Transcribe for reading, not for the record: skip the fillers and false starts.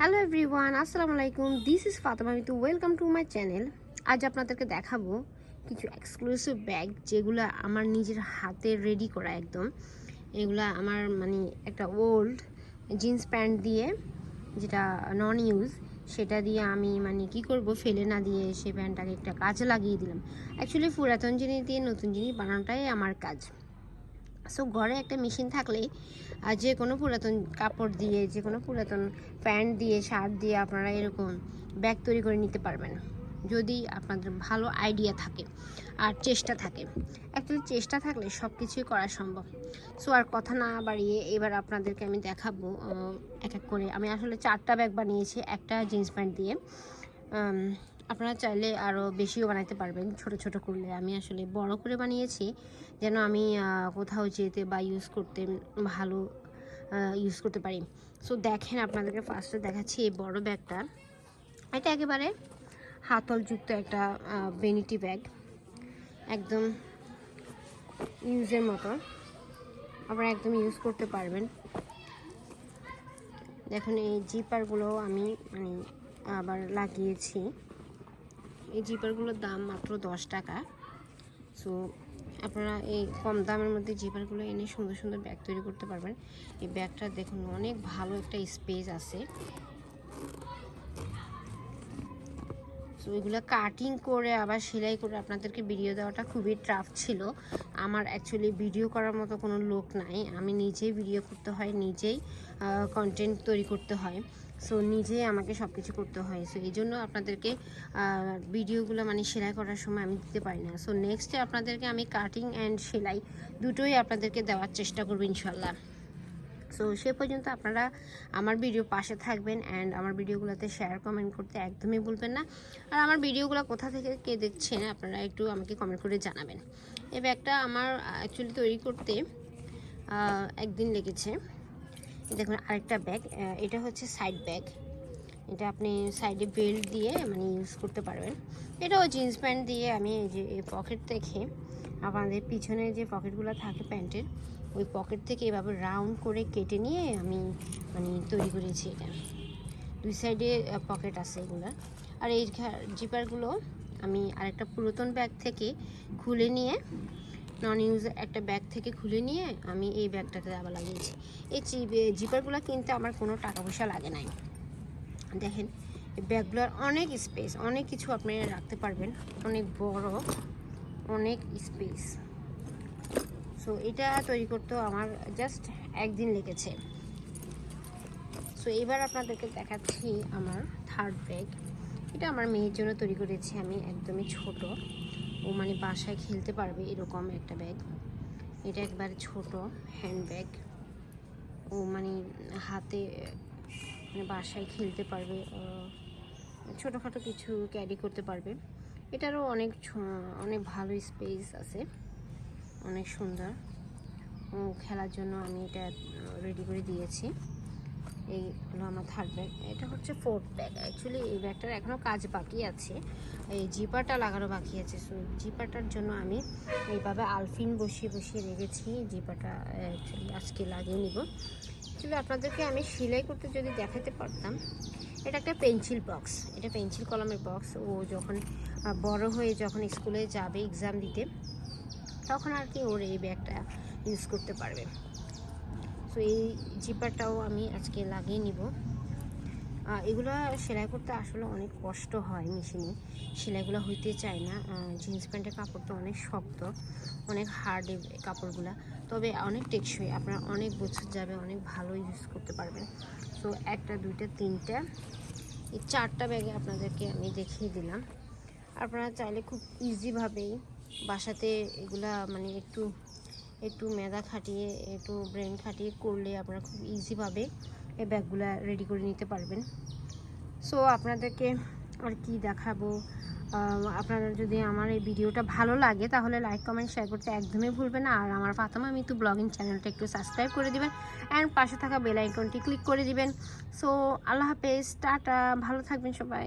Hello everyone, আসসালামু আলাইকুম। This is Fatema Mitu, welcome to my channel. আজ আপনাদেরকে দেখাবো কিছু এক্সক্লুসিভ ব্যাগ যেগুলো আমার নিজের হাতে রেডি করা একদম। এগুলা আমার একটা ওল্ড জিন্স প্যান্ট দিয়ে, যেটা নন ইউজ, সেটা দিয়ে আমি কি করব, ফেলে না দিয়ে সেই প্যান্টটাকে একটা কাজে লাগিয়ে দিলাম। অ্যাকচুয়ালি পুরাতন জিনিস দিয়ে নতুন জিনিস বানানোটাই আমার কাজ। সো ঘরে একটা মেশিন থাকলে যে কোনো পুরাতন কাপড় দিয়ে, যে কোনো পুরাতন প্যান্ট দিয়ে, শার্ট দিয়ে আপনারা এরকম ব্যাগ তৈরি করে নিতে পারবেন, যদি আপনাদের ভালো আইডিয়া থাকে আর চেষ্টা থাকে। অ্যাকচুয়ালি চেষ্টা থাকলে সব কিছুই করা সম্ভব। সো আর কথা না বাড়িয়ে এবার আপনাদেরকে আমি দেখাবো এক এক করে। আমি আসলে 4টা ব্যাগ বানিয়েছি একটা জিন্স প্যান্ট দিয়ে। আপনারা চাইলে আরও বেশিও বানাতে পারবেন ছোট ছোট করলে। আমি আসলে বড় করে বানিয়েছি যেন আমি কোথাও যেতে বা ইউজ করতে ভালো ইউজ করতে পারি। সো দেখেন, আপনাদেরকে ফার্স্টে দেখাচ্ছি এই বড় ব্যাগটা। এটা একেবারে হাতলযুক্ত একটা ভ্যানিটি ব্যাগ, একদম ইউজের মতো আপনারা একদম ইউজ করতে পারবেন। দেখুন এই জিপারগুলো আমি আবার লাগিয়েছি। এই জিপারগুলোর দাম মাত্র 10 টাকা। সো আপনারা এই কম দামের মধ্যে জিপারগুলো এনে সুন্দর সুন্দর ব্যাগ তৈরি করতে পারবেন। এই ব্যাগটা দেখুন অনেক ভালো একটা স্পেস আছে। সো এগুলো কাটিং করে আবার সেলাই করে আপনাদেরকে ভিডিও দেওয়াটা খুবই টাফ ছিল। আমার অ্যাকচুয়ালি ভিডিও করার মতো কোনো লোক নাই, আমি নিজেই ভিডিও করতে হয়, নিজেই কন্টেন্ট তৈরি করতে হয়। সো নিজেই আমাকে সব কিছু করতে হয়। সো এই জন্য আপনাদেরকে ভিডিওগুলো সেলাই করার সময় আমি দিতে পারি না। সো নেক্সটে আপনাদেরকে আমি কাটিং অ্যান্ড সেলাই দুটোই আপনাদেরকে দেওয়ার চেষ্টা করবো ইনশাল্লাহ। সো সে পর্যন্ত আপনারা আমার ভিডিও পাশে থাকবেন অ্যান্ড আমার ভিডিওগুলোতে শেয়ার কমেন্ট করতে একদমই ভুলবেন না। আর আমার ভিডিওগুলো কোথা থেকে কে দেখছেন আপনারা একটু আমাকে কমেন্ট করে জানাবেন। এই ব্যাগটা আমার অ্যাকচুয়ালি তৈরি করতে একদিন লেগেছে। দেখুন আরেকটা ব্যাগ, এটা হচ্ছে সাইড ব্যাগ। এটা আপনি সাইডে বেল্ট দিয়ে ইউজ করতে পারবেন। এটাও জিন্স প্যান্ট দিয়ে আমি এই যে পকেট থেকে, আপনাদের পিছনে যে পকেটগুলো থাকে প্যান্টের, ওই পকেট থেকে এভাবে রাউন্ড করে কেটে নিয়ে আমি তৈরি করেছি। এটা দুই সাইডে পকেট আছে এগুলো। আর এই জিপারগুলো আমি আরেকটা পুরাতন ব্যাগ থেকে খুলে নিয়ে, নন ইউজ একটা ব্যাগ থেকে খুলে নিয়ে আমি এই ব্যাগটাতে আবার লাগিয়েছি। এই জিপারগুলো কিনতে আমার কোনো টাকা পয়সা লাগে নাই। দেখেন এই ব্যাগগুলোর অনেক স্পেস, অনেক কিছু আপনি রাখতে পারবেন, অনেক বড়, অনেক স্পেস। সো এটা তৈরি করতেও আমার জাস্ট একদিন লেগেছে। সো এবার আপনাদেরকে দেখাচ্ছি আমার থার্ড ব্যাগ। এটা আমার মেয়ের জন্য তৈরি করেছি আমি, একদমই ছোট। ও বাসায় খেলতে পারবে এরকম একটা ব্যাগ। এটা একবারে ছোট হ্যান্ড ব্যাগ। ও হাতে বাসায় খেলতে পারবে, ছোটোখাটো কিছু ক্যারি করতে পারবে। এটারও অনেক ভালো স্পেস আছে, অনেক সুন্দর। ও খেলার জন্য আমি এটা রেডি করে দিয়েছি। এই হলো আমার থার্ড ব্যাগ। এটা হচ্ছে ফোর্থ ব্যাগ। অ্যাকচুয়ালি এই ব্যাগটার এখনও কাজ বাকি আছে, এই জিপারটা লাগানো বাকি আছে। সো জিপারটার জন্য আমি এইভাবে আলফিন বসিয়ে বসিয়ে রেখেছি। জিপারটা অ্যাকচুয়ালি আজকে লাগিয়ে নিব। অ্যাকচুয়ালি আপনাদেরকে আমি সেলাই করতে যদি দেখাতে পারতাম। এটা একটা পেন্সিল বক্স, এটা পেন্সিল কলমের বক্স। ও যখন বড় হয়ে যখন স্কুলে যাবে এক্সাম দিতে, তখন আর কি ওর এই ব্যাগটা ইউজ করতে পারবে। সো এই জিপারটাও আমি আজকে লাগিয়ে নিব। এগুলো সেলাই করতে আসলে অনেক কষ্ট হয়, মেশিনে সেলাইগুলো হইতে চায় না। জিন্স প্যান্টের কাপড়টা অনেক শক্ত, অনেক হার্ড কাপড়গুলো, তবে অনেক টেকসই, আপনারা অনেক বছর যাবে, অনেক ভালো ইউজ করতে পারবেন। সো একটা, দুইটা, তিনটা, এই 4টা ব্যাগে আপনাদেরকে আমি দেখিয়ে দিলাম। আপনারা চাইলে খুব ইজিভাবেই বাসাতে এগুলা একটু মেধা খাটিয়ে, একটু ব্রেন খাটিয়ে করলে আপনারা খুব ইজিভাবে এই ব্যাগগুলো রেডি করে নিতে পারবেন। সো আপনাদেরকে আর কি দেখাবো। আপনাদের যদি আমার এই ভিডিওটা ভালো লাগে তাহলে লাইক কমেন্ট শেয়ার করতে একদমই ভুলবেন না। আর আমার ফাতেমা মিতু ব্লগিং চ্যানেলটা একটু সাবস্ক্রাইব করে দিবেন অ্যান্ড পাশে থাকা বেল আইকনটি ক্লিক করে দিবেন। সো আল্লাহ হাফেজ, টাটা, ভালো থাকবেন সবাই।